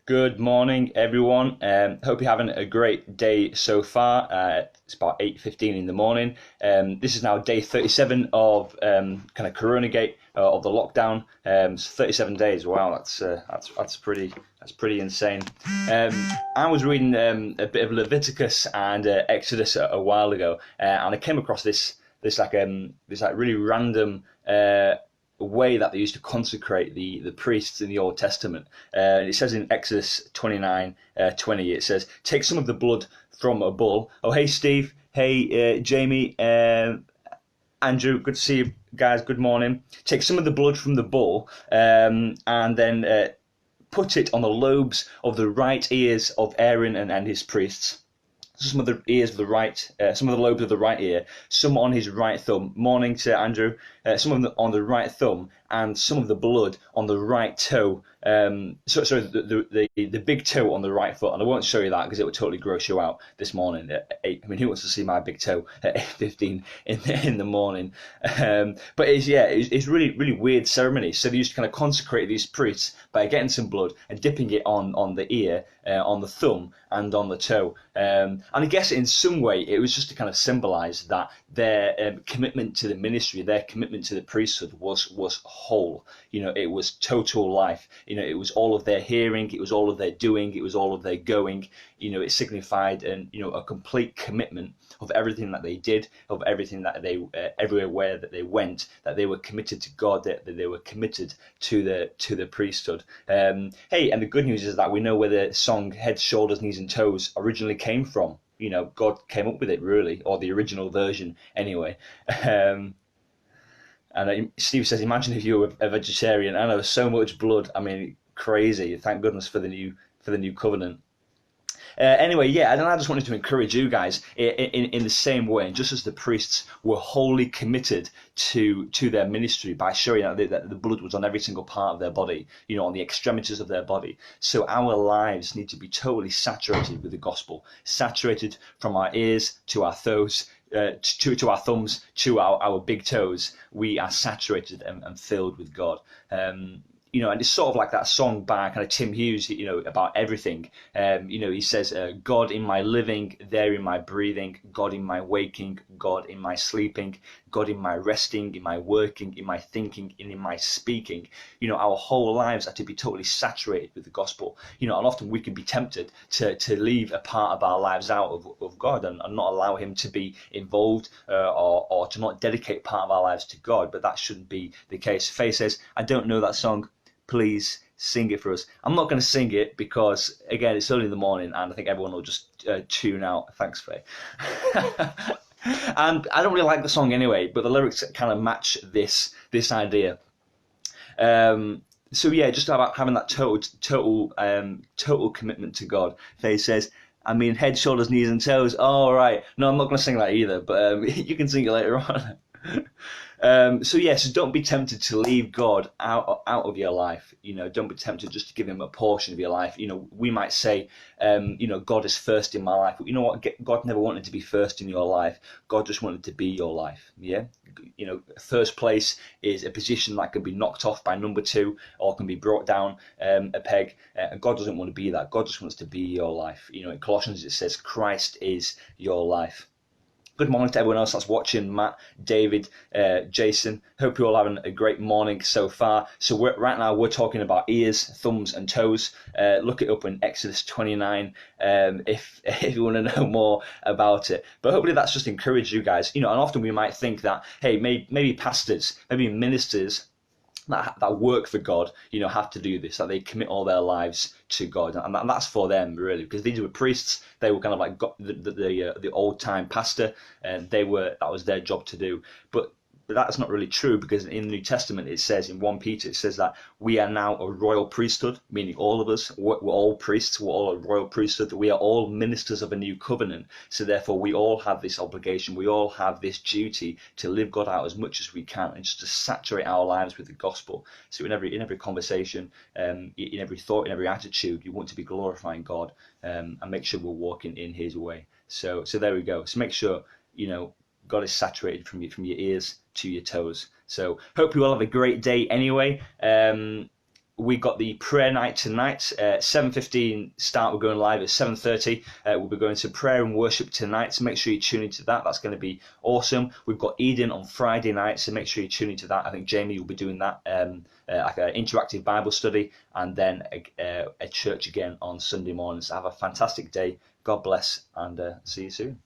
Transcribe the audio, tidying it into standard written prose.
Good morning, everyone. Hope you're having a great day so far. It's about 8:15 in the morning. This is now day 37 of kind of Coronagate of the lockdown. It's 37 days. Wow, that's pretty insane. I was reading a bit of Leviticus and Exodus a while ago, and I came across this really random way that they used to consecrate the priests in the Old Testament. It says in Exodus 29:20, it says, "Take some of the blood from a bull." Oh, hey, Steve. Hey, Jamie. Andrew, good to see you guys. Good morning. Take some of the blood from the bull and then put it on the lobes of the right ears of Aaron and his priests. Some of the ears of the right, some of the lobes of the right ear, some on his right thumb. Morning to Andrew. Some of them on the right thumb, and some of the blood on the right toe. Sorry, the big toe on the right foot. And I won't show you that because it would totally gross you out this morning at 8. I mean, who wants to see my big toe at 8:15 in the morning? But it's really weird ceremony. So they used to kind of consecrate these priests by getting some blood and dipping it on the ear, on the thumb, and on the toe. And I guess in some way it was just to kind of symbolize that their commitment to the ministry, their commitment to the priesthood was whole. It was total life. It was all of their hearing, it was all of their doing, it was all of their going. It signified a complete commitment of everything that they did, of everything that they everywhere that they went, that they were committed to God, that they were committed to the priesthood. Hey, and the good news is that we know where the song "Head, Shoulders, Knees and Toes" originally came from. God came up with it, really, or the original version anyway. And Steve says, imagine if you were a vegetarian. I know, so much blood. I mean, crazy. Thank goodness for the new covenant. Anyway, yeah, and I just wanted to encourage you guys in the same way, just as the priests were wholly committed to their ministry by showing that the blood was on every single part of their body, on the extremities of their body. So our lives need to be totally saturated with the gospel, saturated from our ears to our toes, to our thumbs, to our big toes. We are saturated and filled with God. And it's sort of like that song by kind of Tim Hughes, about everything. He says, God in my living, there in my breathing, God in my waking, God in my sleeping, God in my resting, in my working, in my thinking, and in my speaking. Our whole lives are to be totally saturated with the gospel. And often we can be tempted to leave a part of our lives out of God and not allow him to be involved, or to not dedicate part of our lives to God. But that shouldn't be the case. Faye says, I don't know that song. Please sing it for us. I'm not going to sing it because, again, it's early in the morning and I think everyone will just tune out. Thanks, Faye. And I don't really like the song anyway, but the lyrics kind of match this idea. So yeah, just about having that total commitment to God. Faye says, I mean, head, shoulders, knees, and toes. Oh, right. No, I'm not going to sing that either, but you can sing it later on. So don't be tempted to leave God out of your life. Don't be tempted just to give him a portion of your life. We might say, God is first in my life. But you know what? God never wanted to be first in your life. God just wanted to be your life. Yeah. First place is a position that can be knocked off by number two or can be brought down a peg. God doesn't want to be that. God just wants to be your life. In Colossians it says Christ is your life. Good morning to everyone else that's watching, Matt, David, Jason. Hope you're all having a great morning so far. So right now we're talking about ears, thumbs and toes. Look it up in Exodus 29 if you want to know more about it. But hopefully that's just encouraged you guys. And often we might think that, hey, maybe pastors, maybe ministers that work for God, have to do this, that they commit all their lives to God, and that's for them really, because these were priests. They were kind of like the old time pastor, and that was their job to do. But that's not really true, because in the New Testament it says in 1 Peter, it says that we are now a royal priesthood, meaning all of us, we're all priests, we're all a royal priesthood, we are all ministers of a new covenant. So therefore we all have this obligation, we all have this duty to live God out as much as we can and just to saturate our lives with the gospel. So in every conversation, in every thought, in every attitude, you want to be glorifying God, and make sure we're walking in his way. So there we go. So make sure, God is saturated from your ears to your toes. So hope you all have a great day anyway. we got the prayer night tonight. 7:15 start. We're going live at 7:30. We'll be going to prayer and worship tonight, so make sure you tune into that. That's going to be awesome. We've got Eden on Friday night, so make sure you tune into that. I think Jamie will be doing that, like an interactive Bible study, and then a church again on Sunday morning. So have a fantastic day. God bless, and see you soon.